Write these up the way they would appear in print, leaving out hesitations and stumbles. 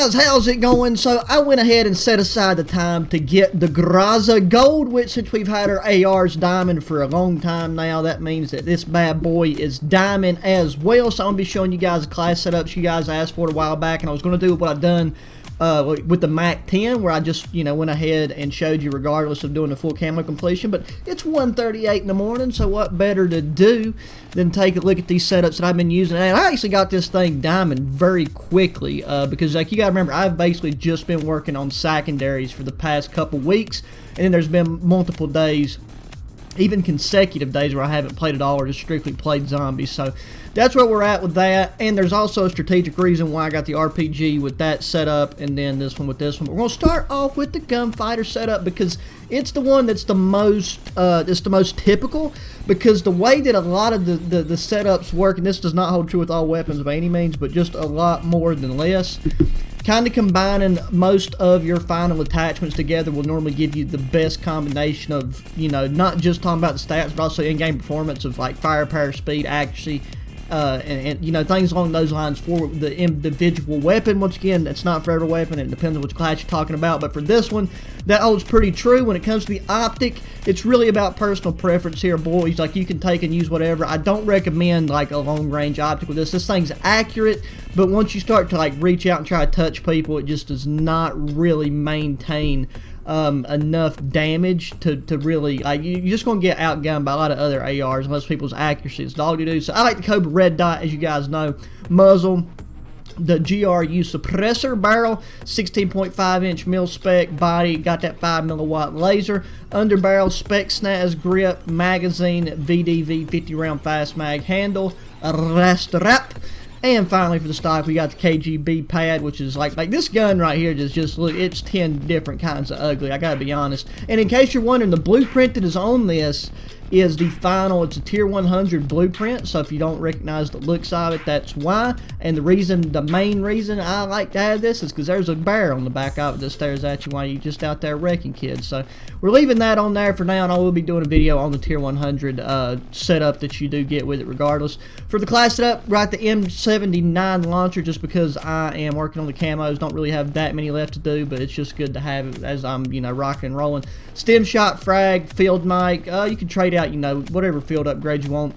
guys, how's it going? So I went ahead and set aside the time to get the GROZA Gold, which since we've had our ARs diamond for a long time now, that means that this bad boy is diamond as well. So I'm going to be showing you guys the class setups you guys asked for a while back, and I was going to do what I've done with the Mac 10, where I just, went ahead and showed you regardless of doing the full camo completion. But it's 1:38 in the morning, so what better to do than take a look at these setups that I've been using. And I actually got this thing diamond very quickly because, like, you gotta remember, I've basically just been working on secondaries for the past couple weeks, and then there's been multiple days, even consecutive days, where I haven't played at all or just strictly played zombies. So that's where we're at with that. And there's also a strategic reason why I got the RPG with that setup, and then this one with this one. But we're gonna start off with the gunfighter setup because it's the one that's the most typical, because the way that a lot of the setups work, and this does not hold true with all weapons by any means, but just a lot more than less, kind of combining most of your final attachments together will normally give you the best combination of, not just talking about the stats, but also in-game performance of like firepower, speed, accuracy, and things along those lines for the individual weapon. Once again, it's not for every weapon, it depends on which class you're talking about, but for this one, that holds pretty true. When it comes to the optic, it's really about personal preference here, boys. Like, you can take and use whatever. I don't recommend like a long range optic with this thing's accurate, but once you start to like reach out and try to touch people, it just does not really maintain enough damage to really, like, you're just going to get outgunned by a lot of other ARs unless people's accuracy is dog-doo-doo. So I like the Cobra red dot, as you guys know. Muzzle, the GRU suppressor barrel, 16.5 inch mil spec body, got that 5 milliwatt laser, underbarrel spec snaz grip, magazine, VDV 50 round fast mag handle, strap. And finally, for the stock, we got the KGB pad, which is like this gun right here. Just look, it's 10 different kinds of ugly. I gotta be honest. And in case you're wondering, the blueprint that is on this is the final. It's a tier 100 blueprint. So if you don't recognize the looks of it, that's why. And the main reason I like to have this is because there's a bear on the back of it that stares at you while you're just out there wrecking kids. So we're leaving that on there for now, and I will be doing a video on the tier 100 setup that you do get with it regardless. For the class setup, right, the M79 launcher, just because I am working on the camos, don't really have that many left to do, but it's just good to have it as I'm, rocking and rolling. Stem shot frag, field mic, you can trade out, whatever field upgrade you want.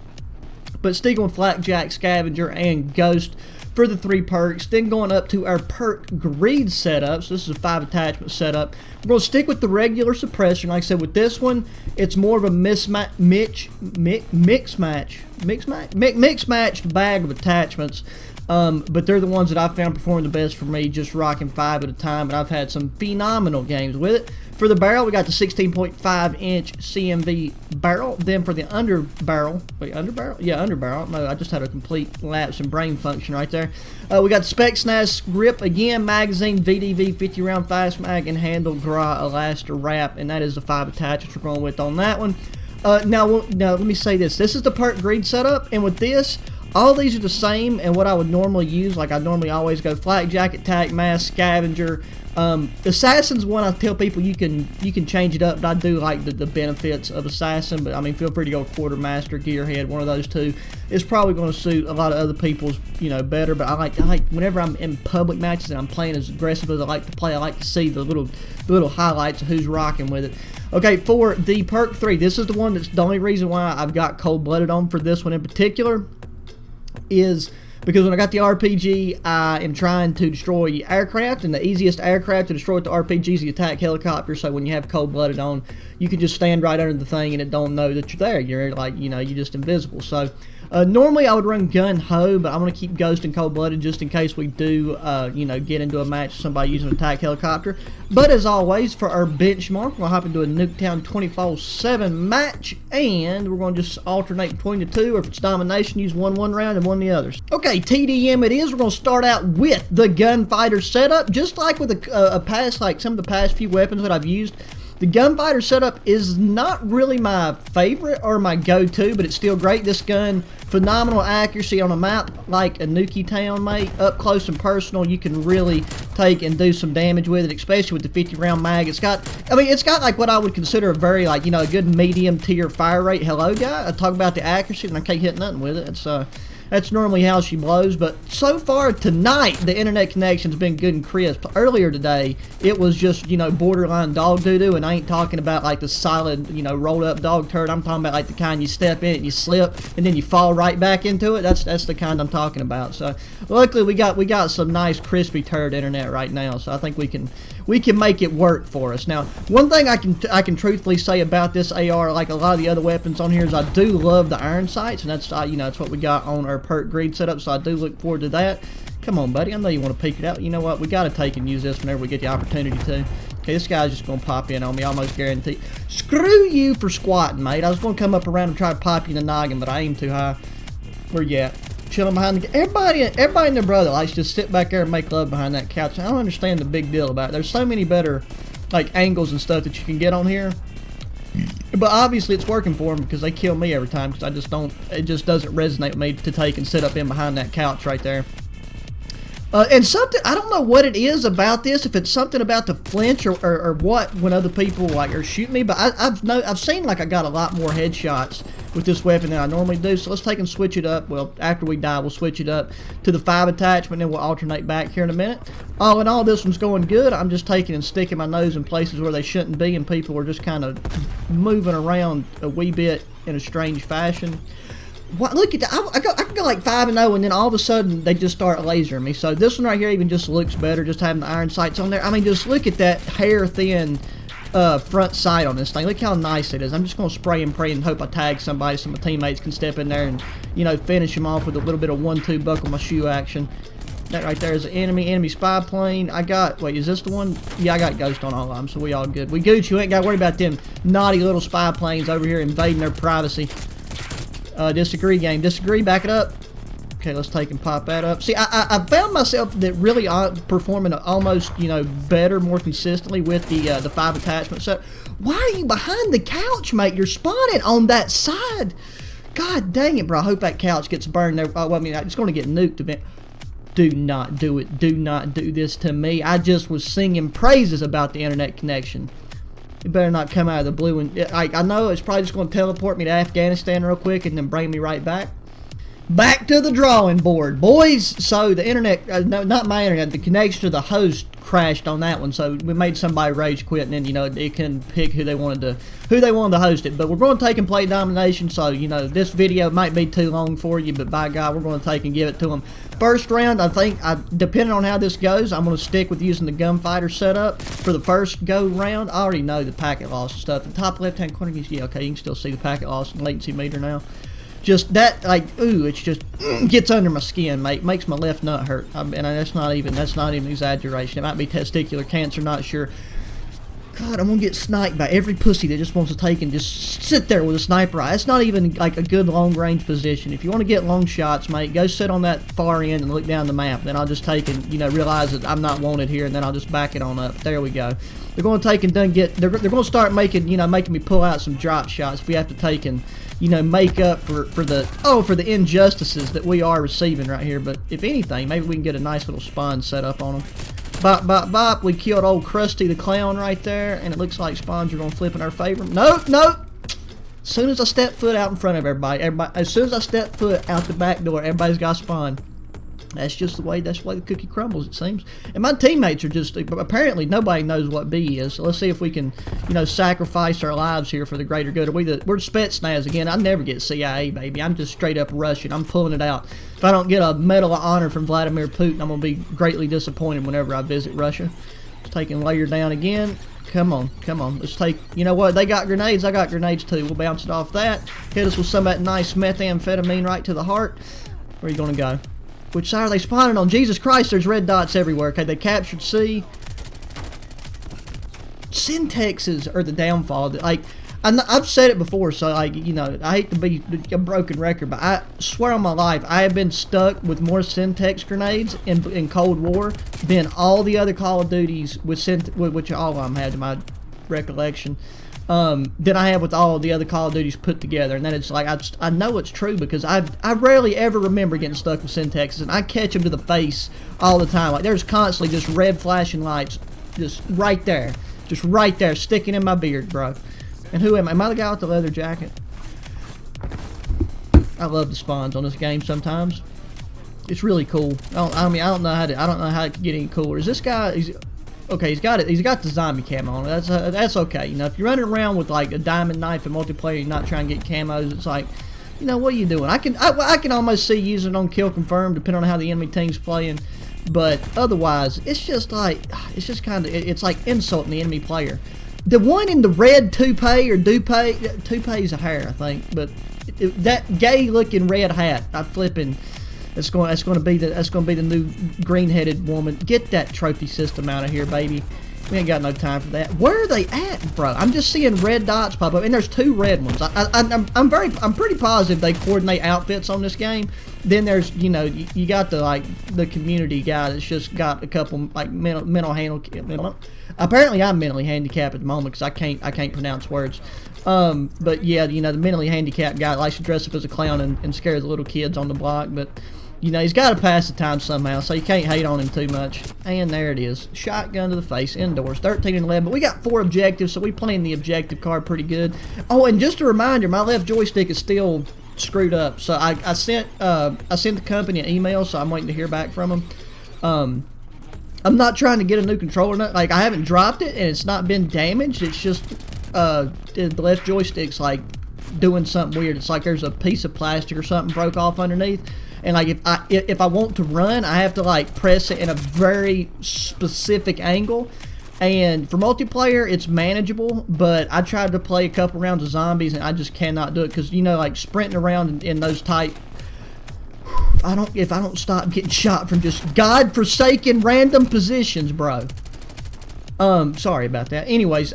But sticking with Flakjack, Scavenger, and Ghost for the 3 perks. Then going up to our perk greed setup. So this is a 5 attachment setup. We're going to stick with the regular suppression. Like I said, with this one, it's more of a mix matched bag of attachments. But they're the ones that I've found perform the best for me, just rocking 5 at a time, and I've had some phenomenal games with it. For the barrel, we got the 16.5 inch CMV barrel. Then for the underbarrel, underbarrel, no, I just had a complete lapse in brain function right there. We got the Spec Snaz grip, again, magazine, VDV 50 round fast mag, and handle, GRA, elaster wrap, and that is the 5 attachments we're going with on that one. Now let me say this is the perk greed setup, and with this, all these are the same, and what I would normally use, like I normally always go flak jacket, tac mask, scavenger. Assassin's one I tell people you can change it up, but I do like the benefits of assassin. But I mean, feel free to go quartermaster, gearhead, one of those two. It's probably going to suit a lot of other people's, better. But I like whenever I'm in public matches and I'm playing as aggressive as I like to play, I like to see the little highlights of who's rocking with it. Okay, for the perk 3, this is the one that's the only reason why I've got cold-blooded on for this one in particular, is because when I got the RPG, I am trying to destroy aircraft, and the easiest aircraft to destroy with the RPG is the attack helicopter. So when you have cold-blooded on, you can just stand right under the thing and it don't know that you're there. You're like, you're just invisible. So normally I would run gun ho, but I'm going to keep Ghost and cold-blooded just in case we do, get into a match with somebody using an attack helicopter. But as always, for our benchmark, we're going to hop into a Nuketown 24/7 match, and we're going to just alternate between the two, or if it's domination, use one round and one the others. Okay, TDM it is. We're going to start out with the gunfighter setup, just like with some of the past few weapons that I've used. The gunfighter setup is not really my favorite or my go-to, but it's still great. This gun, phenomenal accuracy on a map like a Nuki Town, mate. Up close and personal, you can really take and do some damage with it, especially with the 50 round mag. It's got like what I would consider a very, a good medium tier fire rate. Hello, guy. I talk about the accuracy and I can't hit nothing with it. It's That's normally how she blows. But so far tonight, the internet connection's been good and crisp. Earlier today, it was just, you know, borderline dog doo-doo, and I ain't talking about like the solid, you know, rolled up dog turd. I'm talking about like the kind you step in and you slip and then you fall right back into it. That's the kind I'm talking about. So luckily we got some nice crispy turd internet right now, so I think we can make it work for us. Now, one thing I can truthfully say about this AR, like a lot of the other weapons on here, is I do love the iron sights, and that's you know, that's what we got on our perk greed setup, so I do look forward to that. Come on, buddy, I know you want to peek it out. You know what, we got to take and use this whenever we get the opportunity to. Okay, this guy's just going to pop in on me, almost guaranteed. Screw you for squatting, mate. I was going to come up around and try to pop you in the noggin, but I aim too high. Where you at? Chilling behind the... Everybody and their brother likes to just sit back there and make love behind that couch. I don't understand the big deal about it. There's so many better, like, angles and stuff that you can get on here. But obviously it's working for them because they kill me every time, because I just don't... It just doesn't resonate with me to take and sit up in behind that couch right there. And something, I don't know what it is about this, if it's something about the flinch or what, when other people like are shooting me, but I've seen like I got a lot more headshots with this weapon than I normally do. So let's take and switch it up. Well, after we die, we'll switch it up to the 5 attachment, and we'll alternate back here in a minute. All in all, this one's going good. I'm just taking and sticking my nose in places where they shouldn't be, and people are just kind of moving around a wee bit in a strange fashion. What, look at that. I can go like 5-0, and then all of a sudden they just start lasering me. So this one right here even just looks better, just having the iron sights on there. I mean, just look at that hair thin front sight on this thing. Look how nice it is. I'm just going to spray and pray and hope I tag somebody so my teammates can step in there and, you know, finish them off with a little bit of 1-2 buckle my shoe action. That right there is an enemy spy plane. I got, wait, is this the one? Yeah, I got ghost on all of them, so we all good. We Gucci, you ain't got to worry about them naughty little spy planes over here invading their privacy. Disagree, game. Disagree, back it up. Okay, let's take and pop that up. See, I found myself that really performing almost, you know, better, more consistently with the 5 attachment set. Why are you behind the couch, mate? You're spawning on that side. God dang it, bro. I hope that couch gets burned there. Oh, well, I mean, it's going to get nuked eventually. Do not do it. Do not do this to me. I just was singing praises about the internet connection. It better not come out of the blue. And I know it's probably just going to teleport me to Afghanistan real quick and then bring me right back. Back to the drawing board, boys. So the internet, no, not my internet, the connection to the host crashed on that one. So we made somebody rage quit, and then, you know, they can pick who they wanted to host it. But we're going to take and play domination. So, you know, this video might be too long for you, but by God, we're going to take and give it to them. First round, I think, depending on how this goes, I'm going to stick with using the gunfighter setup for the first go round. I already know the packet loss and stuff. The top left-hand corner, yeah, okay, you can still see the packet loss and latency meter now. Just that, like, ooh, it's just gets under my skin, mate. Makes my left nut hurt, and that's not even exaggeration. It might be testicular cancer, not sure. God, I'm gonna get sniped by every pussy that just wants to take and just sit there with a sniper eye. It's not even like a good long range position. If you want to get long shots, mate, go sit on that far end and look down the map. Then I'll just take and, you know, realize that I'm not wanted here, and then I'll just back it on up. There we go. They're going to take and they're going to start making, you know, making me pull out some drop shots if we have to take and, you know, make up for the injustices that we are receiving right here. But if anything, maybe we can get a nice little spawn set up on them. Bop, bop, bop. We killed old Krusty the Clown right there, and it looks like spawns are going to flip in our favor. Nope, nope. As soon as I step foot out in front of everybody, as soon as I step foot out the back door, everybody's got spawn. That's just the way the cookie crumbles, it seems. And my teammates are just, apparently nobody knows what B is. So let's see if we can, you know, sacrifice our lives here for the greater good. We're Spetsnaz again. I never get CIA, baby. I'm just straight up Russian. I'm pulling it out. If I don't get a Medal of Honor from Vladimir Putin, I'm going to be greatly disappointed whenever I visit Russia. Let's take and layer down again. Come on, come on. Let's take, you know what? They got grenades. I got grenades too. We'll bounce it off that. Hit us with some of that nice methamphetamine right to the heart. Where are you going to go? Which side are they spawning on? Jesus Christ, there's red dots everywhere. Okay, they captured C. Syntexes are the downfall. Like, I've said it before, so, like, you know, I hate to be a broken record, but I swear on my life, I have been stuck with more Syntex grenades in Cold War than all the other Call of Duties, which all of them had to my recollection, than I have with all the other Call of Duties put together. And then it's like, I know it's true because I rarely ever remember getting stuck with Syntexes, and I catch them to the face all the time. Like, there's constantly just red flashing lights just right there, sticking in my beard, bro. And who am I? Am I the guy with the leather jacket? I love the spawns on this game sometimes. It's really cool. I don't know how to get any cooler. Is this guy? Okay, he's got it. He's got the zombie camo on. That's okay. You know, if you're running around with like a diamond knife in multiplayer, you're not trying to get camos. It's like, you know, what are you doing? I can almost see using it on kill confirm depending on how the enemy team's playing. But otherwise, it's just like, it's just kind of, it's like insulting the enemy player. The one in the red toupee or toupee's a hair, I think, but that gay-looking red hat, I'm flipping. That's going to be the new green-headed woman. Get that trophy system out of here, baby. We ain't got no time for that. Where are they at, bro? I'm just seeing red dots pop up, and there's 2 red ones. I'm pretty positive they coordinate outfits on this game. Then there's, you know, you got the community guy that's just got a couple like mental handle. Apparently, I'm mentally handicapped at the moment because I can't pronounce words. But yeah, you know, the mentally handicapped guy likes to dress up as a clown and scare the little kids on the block, but. You know, he's got to pass the time somehow, so you can't hate on him too much. And there it is. Shotgun to the face, indoors, 13 and 11. But we got 4 objectives, so we playing the objective card pretty good. Oh, and just a reminder, my left joystick is still screwed up. So I sent the company an email, so I'm waiting to hear back from them. I'm not trying to get a new controller. Like, I haven't dropped it, and it's not been damaged. It's just the left joystick's, like, doing something weird. It's like there's a piece of plastic or something broke off underneath. And like if I want to run, I have to like press it in a very specific angle. And for multiplayer, it's manageable. But I tried to play a couple rounds of zombies, and I just cannot do it because, you know, like sprinting around in those tight. If I don't stop getting shot from just godforsaken random positions, bro. Sorry about that. Anyways,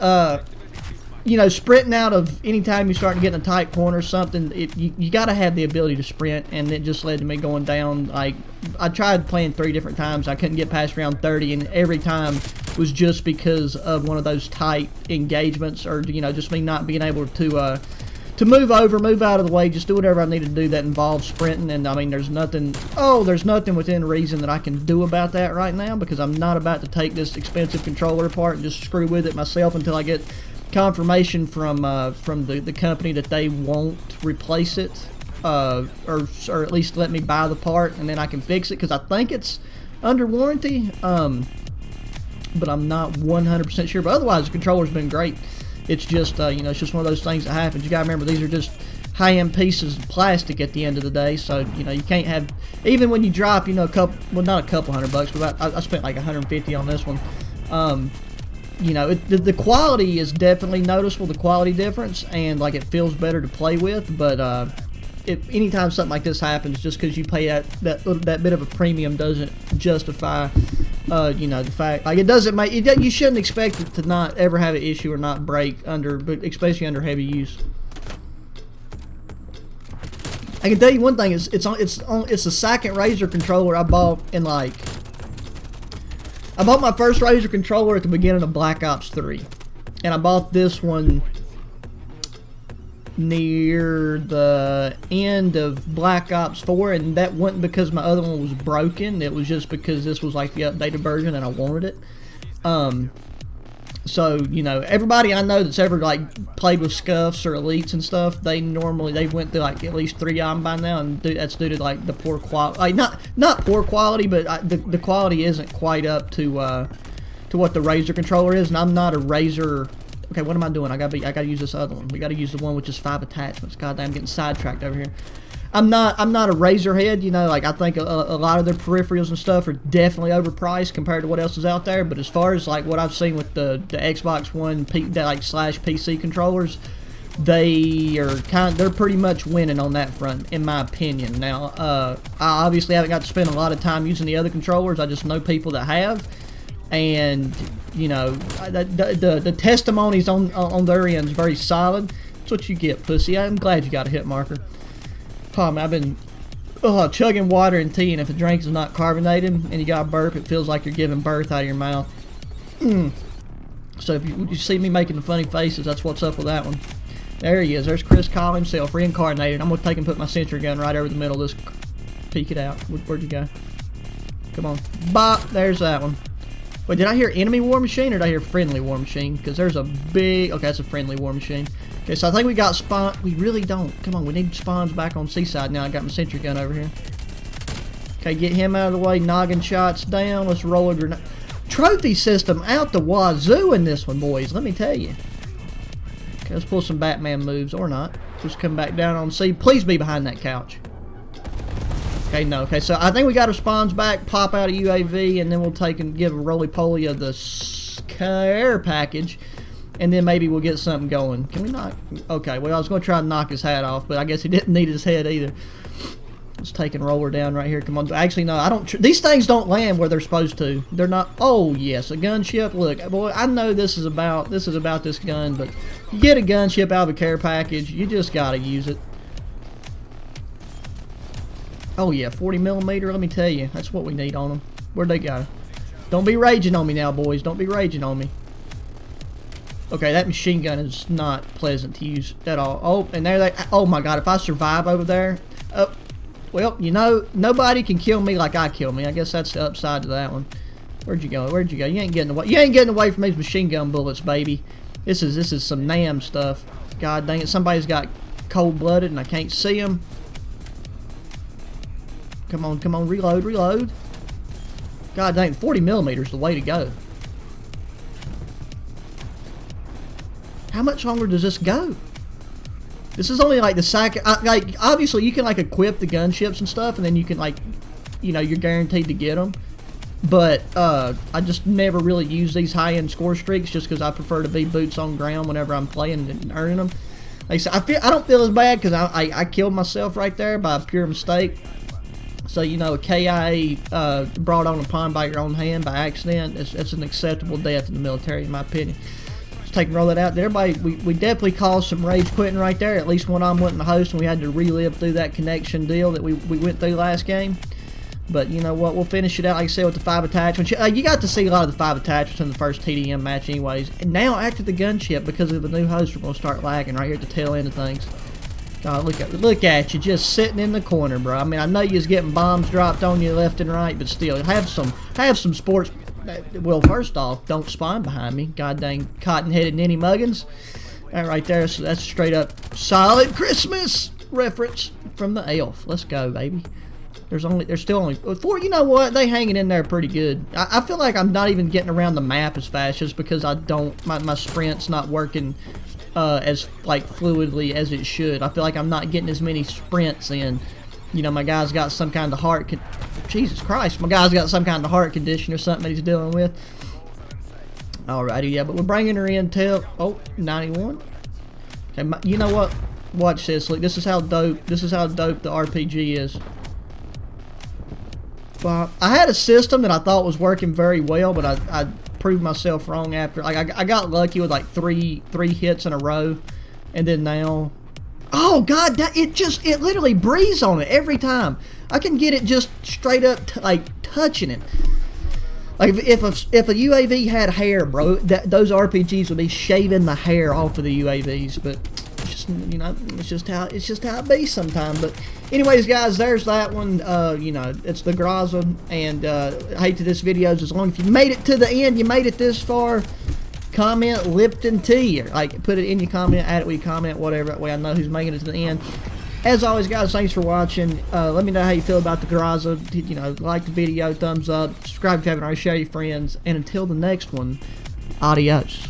you know, sprinting out of anytime you start to get in a tight corner or something, you got to have the ability to sprint, and it just led to me going down. Like, I tried playing 3 different times. I couldn't get past round 30, and every time was just because of one of those tight engagements, or, you know, just me not being able to move out of the way, just do whatever I need to do that involves sprinting. And I mean, there's nothing within reason that I can do about that right now, because I'm not about to take this expensive controller apart and just screw with it myself until I get confirmation from the company that they won't replace it, or at least let me buy the part, and then I can fix it, because I think it's under warranty, but I'm not 100% sure. But otherwise, the controller's been great. It's just you know, it's just one of those things that happens. You gotta remember, these are just high-end pieces of plastic at the end of the day, so you know, you can't have, even when you drop, you know, not a couple $100, but I spent like 150 on this one. You know, the quality is definitely noticeable, the quality difference, and like it feels better to play with. But anytime something like this happens, just because you pay that bit of a premium doesn't justify, you know, the fact, like, it doesn't make it. You shouldn't expect it to not ever have an issue or not break but especially under heavy use. I can tell you one thing: it's the second Razer controller I bought in like. I bought my first Razer controller at the beginning of Black Ops 3, and I bought this one near the end of Black Ops 4, and that wasn't because my other one was broken. It was just because this was like the updated version and I wanted it. So, you know, everybody I know that's ever like played with scuffs or elites and stuff, they went through like at least 3 of them by now, and that's due to like the poor quality. Like, not poor quality, but the quality isn't quite up to what the Razer controller is. And I'm not a Razer. Okay, what am I doing? I gotta use this other one. We gotta use the one with just 5 attachments. Goddamn, I'm getting sidetracked over here. I'm not a Razer head, you know. Like, I think a lot of their peripherals and stuff are definitely overpriced compared to what else is out there. But as far as like what I've seen with the Xbox One slash PC controllers, they're pretty much winning on that front, in my opinion. Now, I obviously haven't got to spend a lot of time using the other controllers. I just know people that have, and you know, the testimonies on their end is very solid. That's what you get, pussy. I'm glad you got a hit marker. Oh, man, I've been chugging water and tea, and if the drink is not carbonated and you got a burp, it feels like you're giving birth out of your mouth. So if you see me making the funny faces, that's what's up with that one. There he is. There's Chris Kyle himself, reincarnated. I'm going to take and put my sentry gun right over the middle of this. Peek it out. Where'd you go? Come on. Bop. There's that one. Wait, did I hear enemy war machine or did I hear friendly war machine? Because there's a big... Okay, that's a friendly war machine. Okay, so I think we got spawn. We really don't. Come on, we need spawns back on Seaside now. I got my sentry gun over here. Okay, get him out of the way. Noggin shots down. Let's roll a grenade. Trophy system out the wazoo in this one, boys. Let me tell you. Okay, let's pull some Batman moves, or not. Just come back down on C. Please be behind that couch. Okay, no. Okay, so I think we got our spawns back. Pop out a UAV, and then we'll take and give a roly-poly of the care package. And then maybe we'll get something going. Can we knock? Okay, well, I was going to try and knock his hat off, but I guess he didn't need his head either. Let's take and roll her down right here. Come on. Actually, no, I don't. These things don't land where they're supposed to. They're not. Oh, yes, a gunship. Look, boy, I know this is about this gun, but you get a gunship out of a care package, you just got to use it. Oh, yeah, 40 millimeter. Let me tell you, that's what we need on them. Where'd they go? Don't be raging on me now, boys. Don't be raging on me. Okay, that machine gun is not pleasant to use at all. Oh, and there they... Oh, my God. If I survive over there... Oh, well, you know, nobody can kill me like I kill me. I guess that's the upside to that one. Where'd you go? Where'd you go? You ain't getting away. You ain't getting away from these machine gun bullets, baby. This is some NAM stuff. God dang it. Somebody's got cold-blooded and I can't see them. Come on, come on. Reload, reload. God dang, 40 millimeter is the way to go. How much longer does this go? This is only like the second. Like, obviously, you can like equip the gunships and stuff, and then you can like, you know, you're guaranteed to get them. But I just never really use these high-end score streaks just because I prefer to be boots on ground whenever I'm playing and earning them. Like I said, I don't feel as bad because I killed myself right there by pure mistake. So, you know, a KIA brought on upon by your own hand by accident, it's an acceptable death in the military, in my opinion. Let's take and roll that out there. Everybody, we definitely caused some rage quitting right there. At least when I went in the host and we had to relive through that connection deal that we went through last game. But you know what, we'll finish it out, like I said, with the 5 attachments. You got to see a lot of the 5 attachments in the first TDM match anyways. And now, after the gunship, because of the new host, we're going to start lagging right here at the tail end of things. God, look at you, just sitting in the corner, bro. I mean, I know you're getting bombs dropped on you left and right, but still, have some sports. Well, first off, don't spawn behind me. God dang cotton-headed ninny muggins. That right there, so that's straight up solid Christmas reference from the elf. Let's go, baby. There's still only 4. You know what? They hanging in there pretty good. I feel like I'm not even getting around the map as fast just because I don't. My sprint's not working as like fluidly as it should. I feel like I'm not getting as many sprints in. You know, my guy's got some kind of heart. Jesus Christ, my guy's got some kind of heart condition or something that he's dealing with. Alrighty, yeah, but we're bringing her in till 91. Okay, you know what? Watch this. Look, this is how dope. This is how dope the RPG is. Well, I had a system that I thought was working very well, but I proved myself wrong after. Like I got lucky with like three hits in a row, and then now, oh God, it literally breathes on it every time. I can get it just straight up like touching it. Like if a UAV had hair, bro, those RPGs would be shaving the hair off of the UAVs. But it's just, you know, it's just how it be sometimes. But anyways, guys, there's that one. You know, it's the GROZA, and hey, to this video, as long as you made it to the end, you made it this far, comment Lipton tea, or like put it in your comment, add it with your comment, whatever. That way I know who's making it to the end. As always, guys, thanks for watching. Let me know how you feel about the GROZA. You know, like the video, thumbs up, subscribe if you haven't already, share your friends, and until the next one, adios.